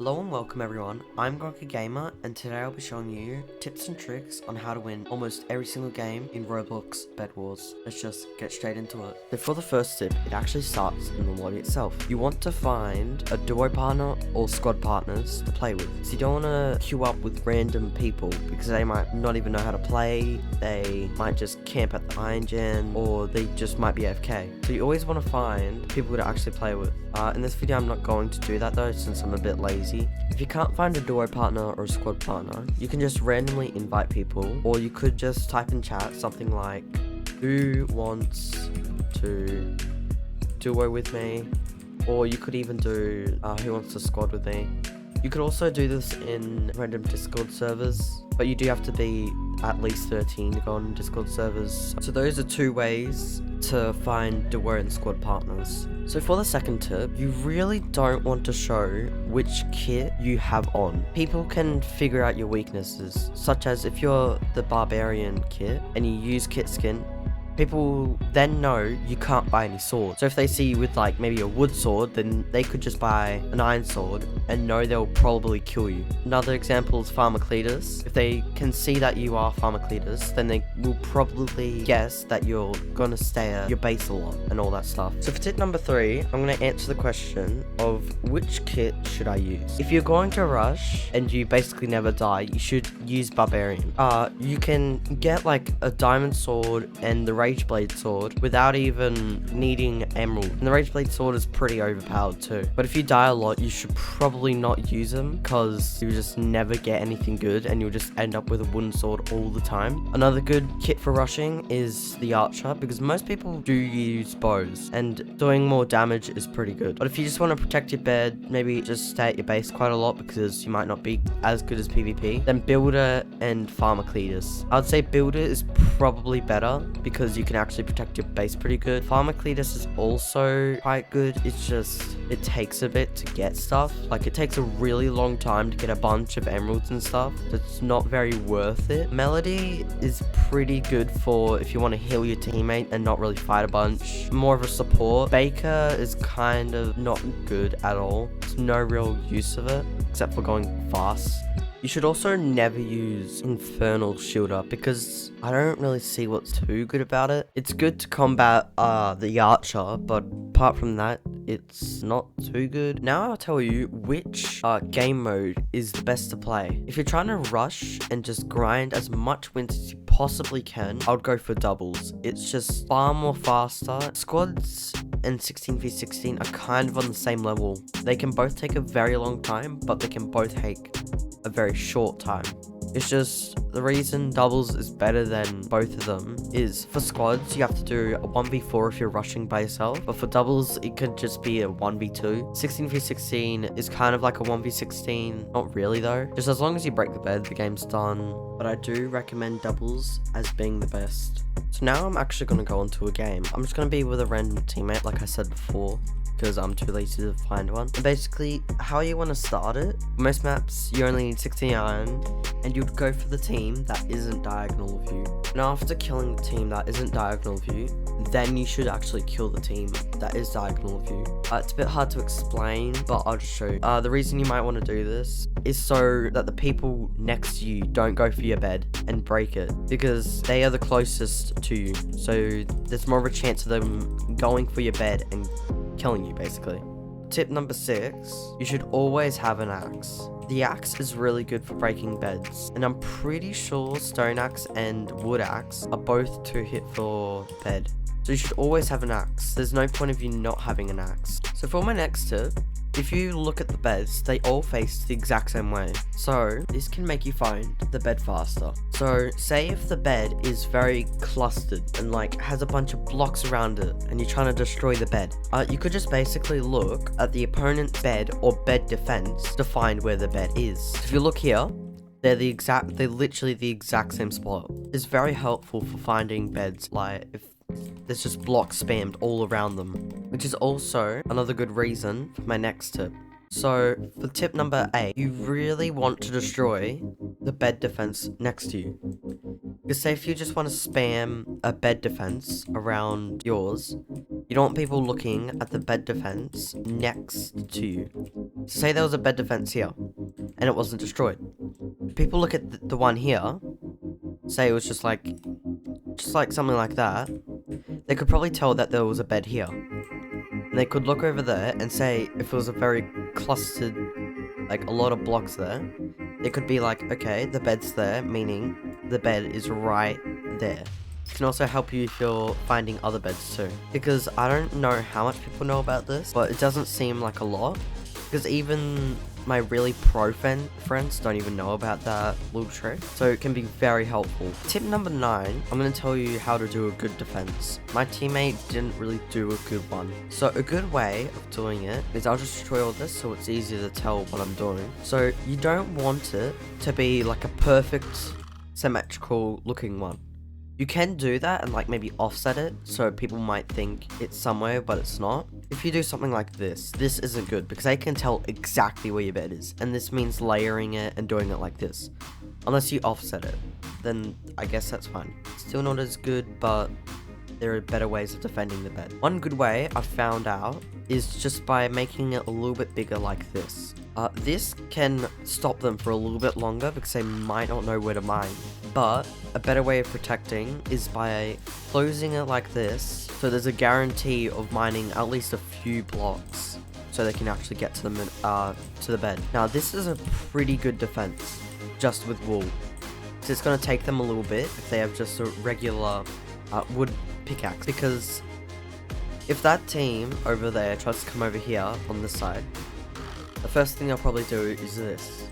Hello and welcome everyone, I'm Gronka Gamer and today I'll be showing you tips and tricks on how to win almost every single game in Roblox BedWars. Let's just get straight into it. So for the first tip, it actually starts in the lobby itself. You want to find a duo partner or squad partners to play with. So you don't want to queue up with random people because they might not even know how to play, they might just camp at the iron gen, or they just might be AFK. So you always want to find people to actually play with. In this video I'm not going to do that though since I'm a bit lazy. If you can't find a duo partner or a squad partner, you can just randomly invite people, or you could just type in chat something like, who wants to duo with me? Or you could even do, who wants to squad with me? You could also do this in random Discord servers, but you do have to be at least 13 to go on Discord servers. So those are two ways to find duo and squad partners. So for the second tip, you really don't want to show which kit you have on. People can figure out your weaknesses, such as if you're the barbarian kit and you use kit skin, people then know you can't buy any swords. So if they see you with like maybe a wood sword, then they could just buy an iron sword and know they'll probably kill you. Another example is Pharmacletus. If they can see that you are Pharmacletus, then they will probably guess that you're gonna stay at your base a lot and all that stuff. So for tip number 3, I'm gonna answer the question of which kit should I use. If you're going to rush and you basically never die, you should use Barbarian. You can get like a diamond sword and the Rageblade sword without even needing emerald, and the Rageblade sword is pretty overpowered too. But if you die a lot, you should probably not use them because you just never get anything good and you'll just end up with a wooden sword all the time. Another good kit for rushing is the archer, because most people do use bows and doing more damage is pretty good. But if you just want to protect your bed, maybe just stay at your base quite a lot because you might not be as good as PvP, then builder and Pharmacletus. I would say builder is probably better because you can actually protect your base pretty good. Pharmacletus is also quite good, it's just it takes a bit to get stuff. Like it takes a really long time to get a bunch of emeralds and stuff, so it's not very worth it. Melody is pretty good for if you want to heal your teammate and not really fight a bunch, more of a support. Baker is kind of not good at all, there's no real use of it except for going fast. You should also never use Infernal Shielder because I don't really see what's too good about it. It's good to combat the archer, but apart from that, it's not too good. Now I'll tell you which game mode is the best to play. If you're trying to rush and just grind as much wins as you possibly can, I would go for doubles. It's just far more faster. Squads and 16v16 are kind of on the same level. They can both take a very long time, but they can both take a very short time. It's just the reason doubles is better than both of them is for squads you have to do a 1v4 if you're rushing by yourself, but for doubles it could just be a 1v2. 16v16 is kind of like a 1v16, not really though. Just as long as you break the bed, the game's done. But I do recommend doubles as being the best. So now I'm actually going to go into a game. I'm just going to be with a random teammate like I said before, because I'm too lazy to find one. And basically, how you want to start it, most maps you only need 16 iron, and you'd go for the team that isn't diagonal of you. And after killing the team that isn't diagonal of you, then you should actually kill the team that is diagonal of you. It's a bit hard to explain, but I'll just show you. The reason you might want to do this is so that the people next to you don't go for your bed and break it, because they are the closest to you. So there's more of a chance of them going for your bed and killing you basically. Tip number 6, you should always have an axe. The axe is really good for breaking beds, and I'm pretty sure stone axe and wood axe are both 2 hit for bed. So you should always have an axe. There's no point of you not having an axe. So for my next tip, if you look at the beds, they all face the exact same way. So this can make you find the bed faster. So say if the bed is very clustered and like has a bunch of blocks around it and you're trying to destroy the bed, you could just basically look at the opponent's bed or bed defense to find where the bed is. So if you look here, they're literally the exact same spot. It's very helpful for finding beds like if there's just blocks spammed all around them, which is also another good reason for my next tip. So for tip number 8, you really want to destroy the bed defense next to you. Because say if you just want to spam a bed defense around yours, you don't want people looking at the bed defense next to you. Say there was a bed defense here, and it wasn't destroyed. People look at the one here, say it was just like something like that, they could probably tell that there was a bed here. And they could look over there and say if it was a very clustered, like a lot of blocks there, they could be like, okay, the bed's there, meaning the bed is right there. It can also help you if you're finding other beds too. Because I don't know how much people know about this, but it doesn't seem like a lot. Because even my really pro friends don't even know about that little trick. So it can be very helpful. Tip number 9, I'm going to tell you how to do a good defense. My teammate didn't really do a good one. So a good way of doing it is I'll just destroy all this so it's easier to tell what I'm doing. So you don't want it to be like a perfect symmetrical looking one. You can do that and like maybe offset it so people might think it's somewhere but it's not. If you do something like this isn't good because they can tell exactly where your bed is, and this means layering it and doing it like this. Unless you offset it, then I guess that's fine. Still not as good, but there are better ways of defending the bed. One good way I found out is just by making it a little bit bigger like this. This can stop them for a little bit longer because they might not know where to mine. But a better way of protecting is by closing it like this, so there's a guarantee of mining at least a few blocks so they can actually get to the bed. Now this is a pretty good defense just with wool. So it's going to take them a little bit if they have just a regular wood pickaxe, because if that team over there tries to come over here on this side, the first thing they'll probably do is this.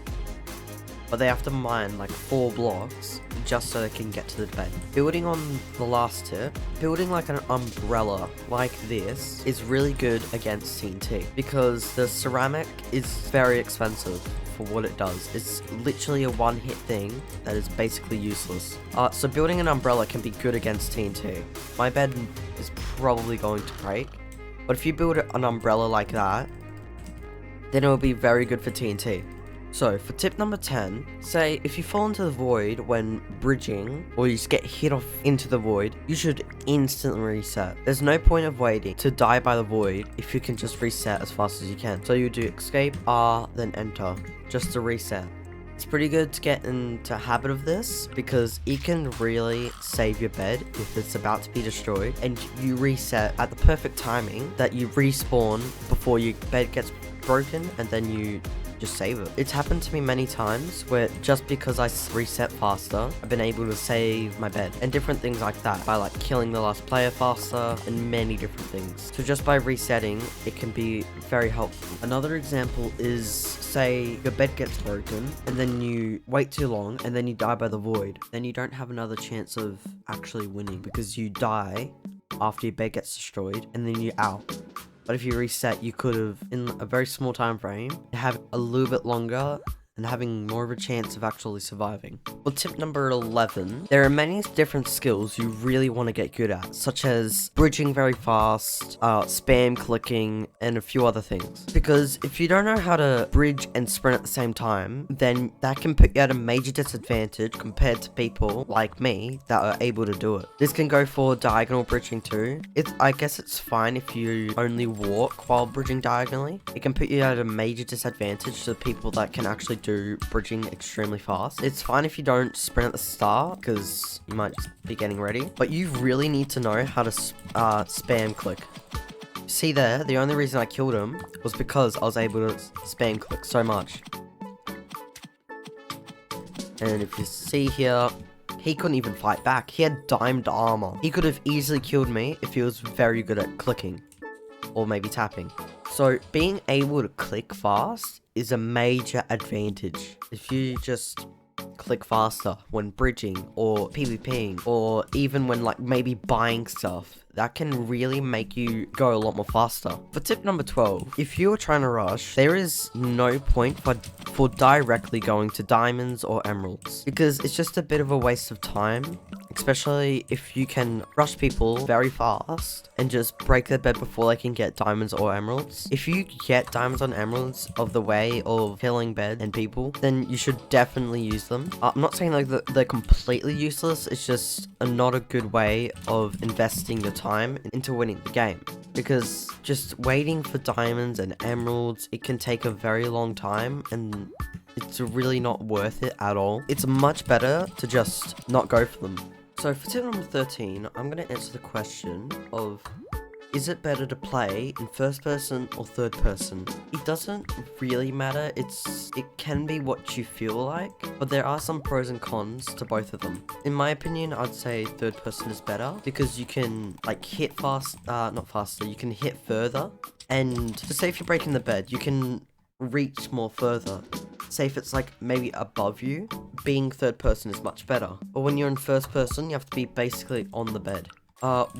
But they have to mine like 4 blocks just so they can get to the bed. Building on the last tip, building like an umbrella like this is really good against TNT because the ceramic is very expensive for what it does. It's literally a one-hit thing that is basically useless. So building an umbrella can be good against TNT. My bed is probably going to break, but if you build an umbrella like that, then it will be very good for TNT. So for tip number 10, say if you fall into the void when bridging, or you just get hit off into the void, you should instantly reset. There's no point of waiting to die by the void if you can just reset as fast as you can. So you do escape, R, then enter, just to reset. It's pretty good to get into a habit of this because it can really save your bed if it's about to be destroyed, and you reset at the perfect timing that you respawn before your bed gets broken, and then you just save it. It's happened to me many times where just because I reset faster, I've been able to save my bed and different things like that by like killing the last player faster and many different things. So just by resetting, it can be very helpful. Another example is, say your bed gets broken and then you wait too long and then you die by the void. Then you don't have another chance of actually winning because you die after your bed gets destroyed and then you're out. But if you reset, you could have, in a very small time frame, have a little bit longer and having more of a chance of actually surviving. Well, tip number 11, there are many different skills you really want to get good at, such as bridging very fast, spam clicking, and a few other things. Because if you don't know how to bridge and sprint at the same time, then that can put you at a major disadvantage compared to people like me that are able to do it. This can go for diagonal bridging too. I guess it's fine if you only walk while bridging diagonally. It can put you at a major disadvantage to the people that can actually do bridging extremely fast. It's fine if you don't sprint at the start because you might just be getting ready, but you really need to know how to spam click. See there, the only reason I killed him was because I was able to spam click so much. And if you see here, he couldn't even fight back. He had diamond armor. He could have easily killed me if he was very good at clicking or maybe tapping. So being able to click fast is a major advantage. If you just click faster when bridging or PvPing, or even when like maybe buying stuff, that can really make you go a lot more faster. For tip number 12, if you're trying to rush, there is no point for directly going to diamonds or emeralds, because it's just a bit of a waste of time, especially if you can rush people very fast and just break their bed before they can get diamonds or emeralds. If you get diamonds and emeralds of the way of killing bed and people, then you should definitely use them. I'm not saying like that they're completely useless, it's just not a good way of investing your time into winning the game. because just waiting for diamonds and emeralds, it can take a very long time, and it's really not worth it at all. It's much better to just not go for them. So for tip number 13, I'm going to answer the question of, is it better to play in first person or third person? It doesn't really matter. It can be what you feel like, but there are some pros and cons to both of them. In my opinion, I'd say third person is better because you can like hit not faster, you can hit further. And to say if you're breaking the bed, you can reach more further. Say if it's like maybe above you, being third person is much better. But when you're in first person, you have to be basically on the bed.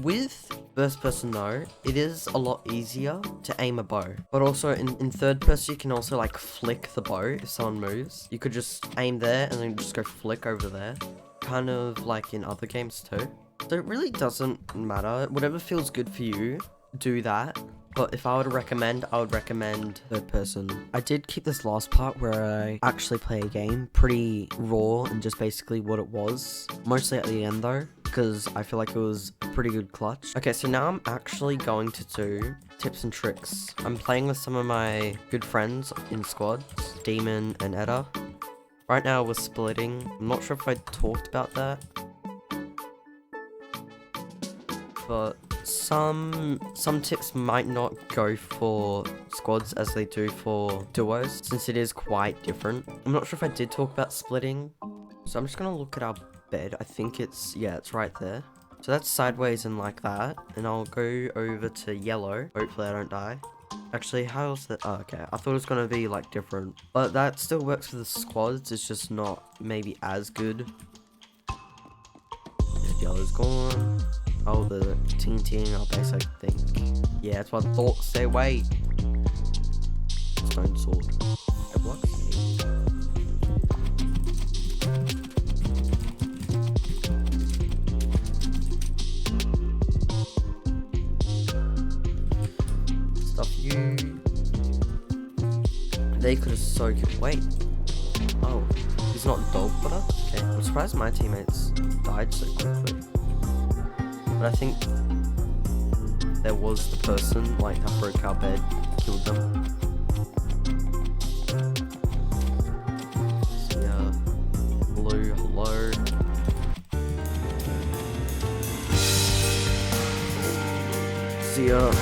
With first person though, it is a lot easier to aim a bow. But also in third person, you can also like flick the bow if someone moves. You could just aim there and then just go flick over there. Kind of like in other games too. So it really doesn't matter. Whatever feels good for you, do that. But if I were to recommend, I would recommend third person. I did keep this last part where I actually play a game pretty raw and just basically what it was. Mostly at the end though, because I feel like it was a pretty good clutch. Okay, so now I'm actually going to do tips and tricks. I'm playing with some of my good friends in squads, Demon and Etta. Right now we're splitting. I'm not sure if I talked about that, but some tips might not go for squads as they do for duos, since it is quite different. I'm not sure if I did talk about splitting, so I'm just gonna look at our bed. I think it's right there. So that's sideways and like that, and I'll go over to yellow. Hopefully I don't die. Actually, how's that? Oh, okay, I thought it was gonna be like different, but that still works for the squads. It's just not maybe as good. Yellow's gone. Oh, the ting our base, I think. Yeah, that's what I thought. Stay away. Stone sword. Roblox. Stuff you. They could have so good. Wait. Oh, he's not dog butter? Okay. I'm surprised my teammates died so quickly. But I think there was the person like that broke our bed, killed them. So yeah, hello. See ya.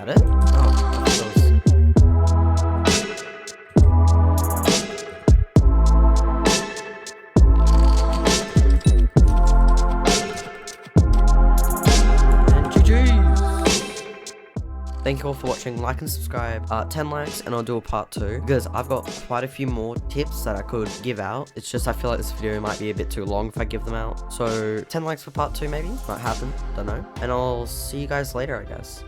that it? Oh, and GG's! Thank you all for watching. Like and subscribe. 10 likes and I'll do a part 2, because I've got quite a few more tips that I could give out. It's just I feel like this video might be a bit too long if I give them out. So 10 likes for part 2 maybe? Might happen, don't know. And I'll see you guys later, I guess.